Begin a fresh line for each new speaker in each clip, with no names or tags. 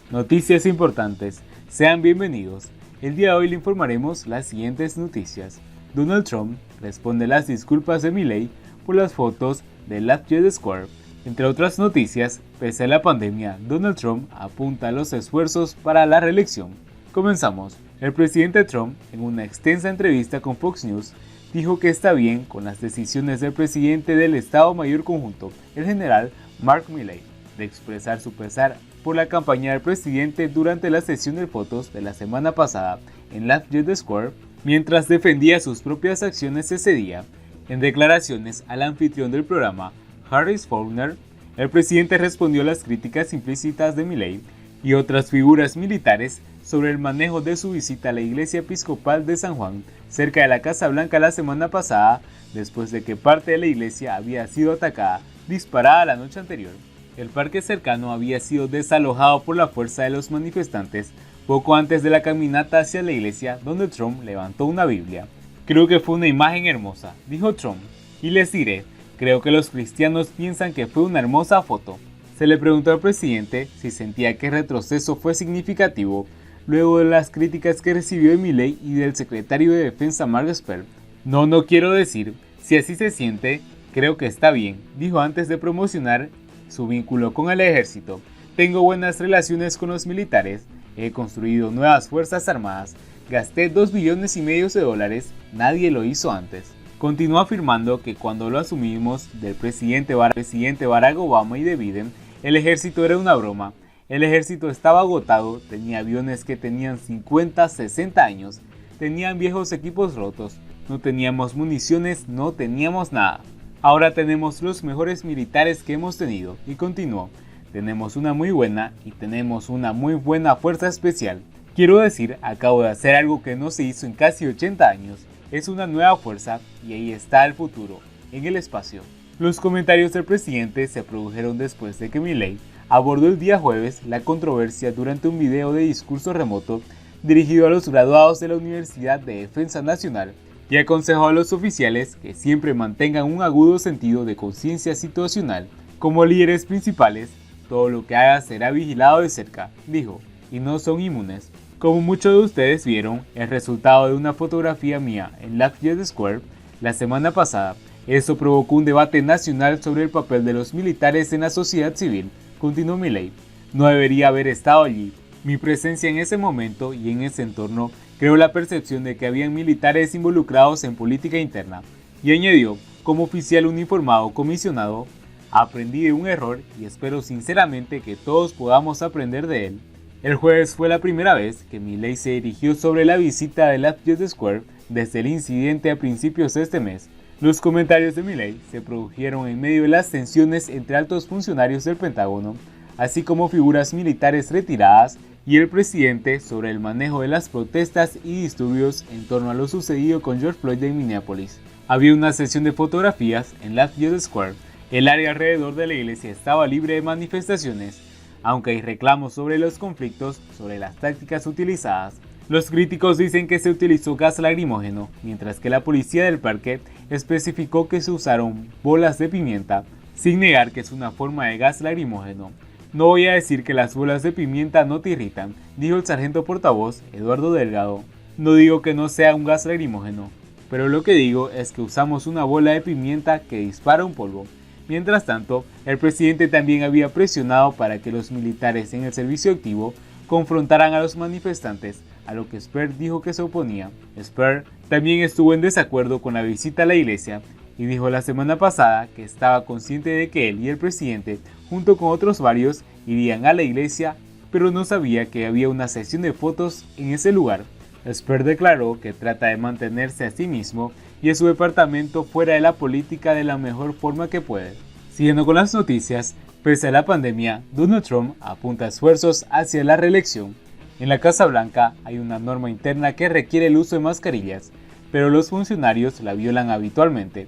Noticias importantes. Sean bienvenidos. El día de hoy le informaremos las siguientes noticias. Donald Trump responde las disculpas de Milei por las fotos del Lafayette Square. Entre otras noticias, pese a la pandemia, Donald Trump apunta a los esfuerzos para la reelección. Comenzamos. El presidente Trump, en una extensa entrevista con Fox News, dijo que está bien con las decisiones del presidente del Estado Mayor Conjunto, el general Mark Milley, de expresar su pesar por la campaña del presidente durante la sesión de fotos de la semana pasada en Lafayette Square, mientras defendía sus propias acciones ese día. En declaraciones al anfitrión del programa, Harris Faulkner, el presidente respondió a las críticas implícitas de Milley y otras figuras militares sobre el manejo de su visita a la iglesia episcopal de San Juan, cerca de la Casa Blanca la semana pasada, después de que parte de la iglesia había sido atacada, disparada la noche anterior. El parque cercano había sido desalojado por la fuerza de los manifestantes poco antes de la caminata hacia la iglesia, donde Trump levantó una Biblia. Creo que fue una imagen hermosa, dijo Trump, y les diré, creo que los cristianos piensan que fue una hermosa foto. Se le preguntó al presidente si sentía que el retroceso fue significativo luego de las críticas que recibió de Milley y del secretario de Defensa Mark Esper. No quiero decir, si así se siente, creo que está bien, dijo antes de promocionar su vínculo con el ejército. Tengo buenas relaciones con los militares, he construido nuevas fuerzas armadas, gasté $2,5 billones, nadie lo hizo antes. Continuó afirmando que cuando lo asumimos del presidente Barack Obama y de Biden, el ejército era una broma. El ejército estaba agotado, tenía aviones que tenían 50, 60 años, tenían viejos equipos rotos, no teníamos municiones, no teníamos nada. Ahora tenemos los mejores militares que hemos tenido, y continuó, tenemos una muy buena y tenemos una muy buena fuerza especial. Quiero decir, acabo de hacer algo que no se hizo en casi 80 años, es una nueva fuerza y ahí está el futuro, en el espacio. Los comentarios del presidente se produjeron después de que Milley abordó el día jueves la controversia durante un video de discurso remoto dirigido a los graduados de la Universidad de Defensa Nacional y aconsejó a los oficiales que siempre mantengan un agudo sentido de conciencia situacional. Como líderes principales, todo lo que haga será vigilado de cerca, dijo, y no son inmunes. Como muchos de ustedes vieron, el resultado de una fotografía mía en Lafayette Square la semana pasada, eso provocó un debate nacional sobre el papel de los militares en la sociedad civil, continuó Milley. No debería haber estado allí. Mi presencia en ese momento y en ese entorno creó la percepción de que habían militares involucrados en política interna. Y añadió, como oficial uniformado comisionado, aprendí de un error y espero sinceramente que todos podamos aprender de él. El jueves fue la primera vez que Milley se dirigió sobre la visita de Lafayette Square desde el incidente a principios de este mes. Los comentarios de Milley se produjeron en medio de las tensiones entre altos funcionarios del Pentágono, así como figuras militares retiradas y el presidente sobre el manejo de las protestas y disturbios en torno a lo sucedido con George Floyd en Minneapolis. Había una sesión de fotografías en Lafayette Square. El área alrededor de la iglesia estaba libre de manifestaciones, aunque hay reclamos sobre los conflictos sobre las tácticas utilizadas. Los críticos dicen que se utilizó gas lacrimógeno, mientras que la policía del parque especificó que se usaron bolas de pimienta, sin negar que es una forma de gas lacrimógeno. No voy a decir que las bolas de pimienta no te irritan, dijo el sargento portavoz Eduardo Delgado. No digo que no sea un gas lacrimógeno, pero lo que digo es que usamos una bola de pimienta que dispara un polvo. Mientras tanto, el presidente también había presionado para que los militares en el servicio activo confrontaran a los manifestantes, a lo que Esper dijo que se oponía. Esper también estuvo en desacuerdo con la visita a la iglesia y dijo la semana pasada que estaba consciente de que él y el presidente, junto con otros varios, irían a la iglesia, pero no sabía que había una sesión de fotos en ese lugar. Esper declaró que trata de mantenerse a sí mismo y a su departamento fuera de la política de la mejor forma que puede. Siguiendo con las noticias, pese a la pandemia, Donald Trump apunta esfuerzos hacia la reelección. En la Casa Blanca hay una norma interna que requiere el uso de mascarillas, pero los funcionarios la violan habitualmente.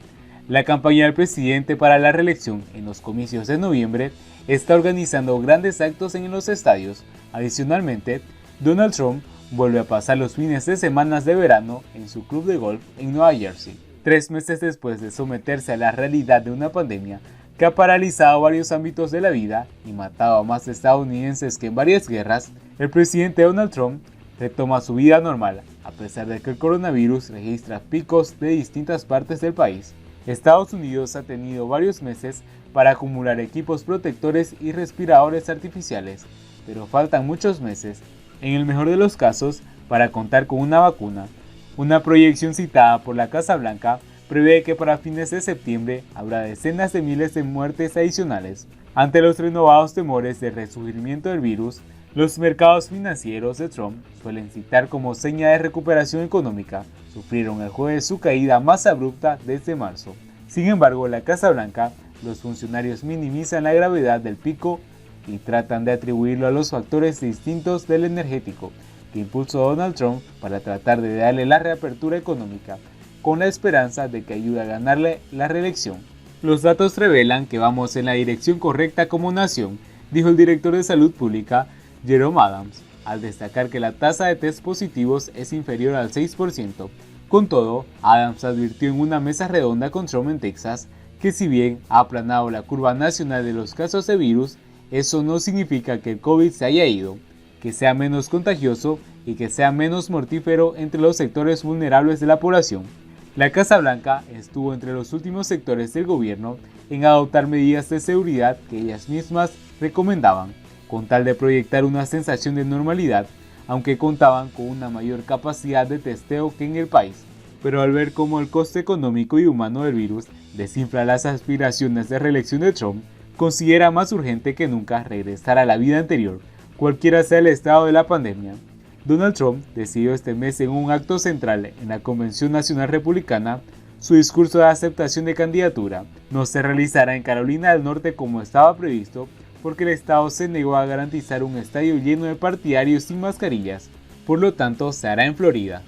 La campaña del presidente para la reelección en los comicios de noviembre está organizando grandes actos en los estadios. Adicionalmente, Donald Trump vuelve a pasar los fines de semana de verano en su club de golf en Nueva Jersey. 3 meses después de someterse a la realidad de una pandemia, que ha paralizado varios ámbitos de la vida y matado a más estadounidenses que en varias guerras, el presidente Donald Trump retoma su vida normal, a pesar de que el coronavirus registra picos de distintas partes del país. Estados Unidos ha tenido varios meses para acumular equipos protectores y respiradores artificiales, pero faltan muchos meses, en el mejor de los casos, para contar con una vacuna. Una proyección citada por la Casa Blanca prevé que para fines de septiembre habrá decenas de miles de muertes adicionales. Ante los renovados temores del resurgimiento del virus, los mercados financieros de Trump suelen citar como seña de recuperación económica. Sufrieron el jueves su caída más abrupta desde marzo. Sin embargo, en la Casa Blanca, los funcionarios minimizan la gravedad del pico y tratan de atribuirlo a los factores distintos del energético que impulsó Donald Trump para tratar de darle la reapertura económica, con la esperanza de que ayude a ganarle la reelección. Los datos revelan que vamos en la dirección correcta como nación, dijo el director de Salud Pública, Jerome Adams, al destacar que la tasa de test positivos es inferior al 6%. Con todo, Adams advirtió en una mesa redonda con Trump en Texas que si bien ha aplanado la curva nacional de los casos de virus, eso no significa que el COVID se haya ido, que sea menos contagioso y que sea menos mortífero entre los sectores vulnerables de la población. La Casa Blanca estuvo entre los últimos sectores del gobierno en adoptar medidas de seguridad que ellas mismas recomendaban, con tal de proyectar una sensación de normalidad, aunque contaban con una mayor capacidad de testeo que en el país. Pero al ver cómo el coste económico y humano del virus desinfla las aspiraciones de reelección de Trump, considera más urgente que nunca regresar a la vida anterior, cualquiera sea el estado de la pandemia. Donald Trump decidió este mes en un acto central en la Convención Nacional Republicana su discurso de aceptación de candidatura no se realizará en Carolina del Norte como estaba previsto porque el estado se negó a garantizar un estadio lleno de partidarios sin mascarillas, por lo tanto se hará en Florida.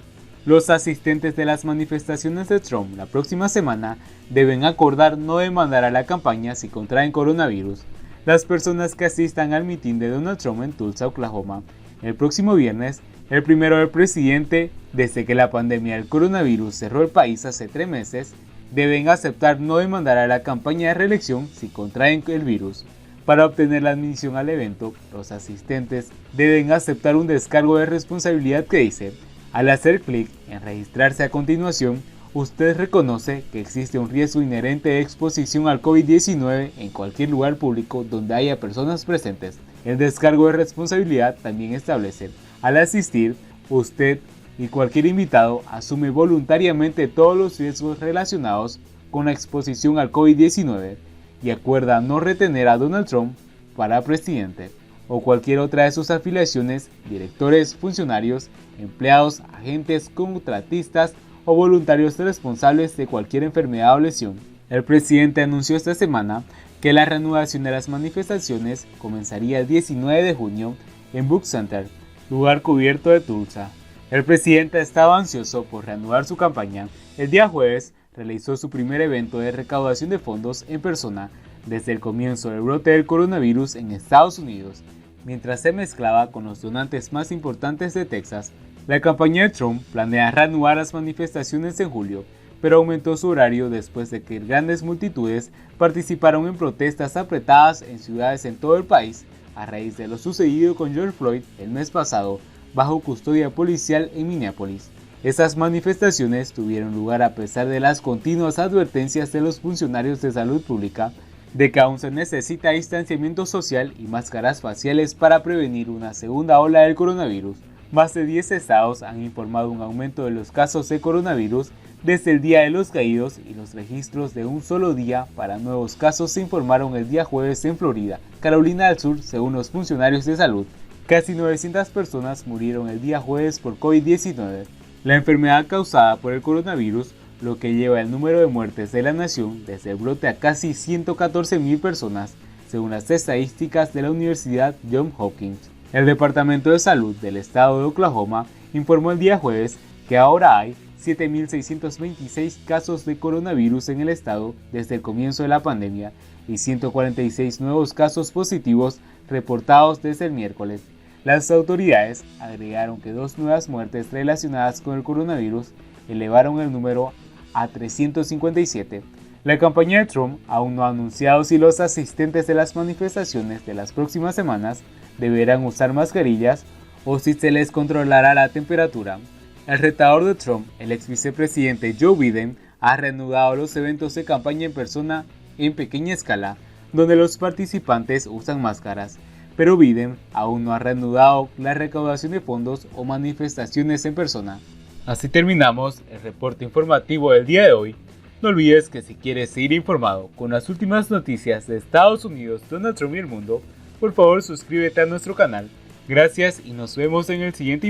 Los asistentes de las manifestaciones de Trump la próxima semana deben acordar no demandar a la campaña si contraen coronavirus. Las personas que asistan al mitin de Donald Trump en Tulsa, Oklahoma, el próximo viernes, el primero del presidente desde que la pandemia del coronavirus cerró el país hace 3 meses, deben aceptar no demandar a la campaña de reelección si contraen el virus. Para obtener la admisión al evento, los asistentes deben aceptar un descargo de responsabilidad que dice: al hacer clic en registrarse a continuación, usted reconoce que existe un riesgo inherente de exposición al COVID-19 en cualquier lugar público donde haya personas presentes. El descargo de responsabilidad también establece: al asistir, usted y cualquier invitado asume voluntariamente todos los riesgos relacionados con la exposición al COVID-19 y acuerda no retener a Donald Trump para presidente o cualquier otra de sus afiliaciones, directores, funcionarios, empleados, agentes, contratistas o voluntarios responsables de cualquier enfermedad o lesión. El presidente anunció esta semana que la reanudación de las manifestaciones comenzaría el 19 de junio en Buck Center, lugar cubierto de Tulsa. El presidente estaba ansioso por reanudar su campaña. El día jueves realizó su primer evento de recaudación de fondos en persona desde el comienzo del brote del coronavirus en Estados Unidos, mientras se mezclaba con los donantes más importantes de Texas. La campaña de Trump planea reanudar las manifestaciones en julio, pero aumentó su horario después de que grandes multitudes participaron en protestas apretadas en ciudades en todo el país a raíz de lo sucedido con George Floyd el mes pasado bajo custodia policial en Minneapolis. Esas manifestaciones tuvieron lugar a pesar de las continuas advertencias de los funcionarios de salud pública de que aún se necesita distanciamiento social y máscaras faciales para prevenir una segunda ola del coronavirus. Más de 10 estados han informado un aumento de los casos de coronavirus desde el Día de los Caídos y los registros de un solo día para nuevos casos se informaron el día jueves en Florida, Carolina del Sur, según los funcionarios de salud. Casi 900 personas murieron el día jueves por COVID-19. La enfermedad causada por el coronavirus, lo que lleva el número de muertes de la nación desde el brote a casi 114.000 personas, según las estadísticas de la Universidad Johns Hopkins. El Departamento de Salud del estado de Oklahoma informó el día jueves que ahora hay 7.626 casos de coronavirus en el estado desde el comienzo de la pandemia y 146 nuevos casos positivos reportados desde el miércoles. Las autoridades agregaron que 2 nuevas muertes relacionadas con el coronavirus elevaron el número a 357. La campaña de Trump aún no ha anunciado si los asistentes de las manifestaciones de las próximas semanas deberán usar mascarillas o si se les controlará la temperatura. El retador de Trump, el ex vicepresidente Joe Biden, ha reanudado los eventos de campaña en persona en pequeña escala, donde los participantes usan máscaras, pero Biden aún no ha reanudado la recaudación de fondos o manifestaciones en persona. Así terminamos el reporte informativo del día de hoy. No olvides que si quieres seguir informado con las últimas noticias de Estados Unidos, Donald Trump y el mundo, por favor suscríbete a nuestro canal. Gracias y nos vemos en el siguiente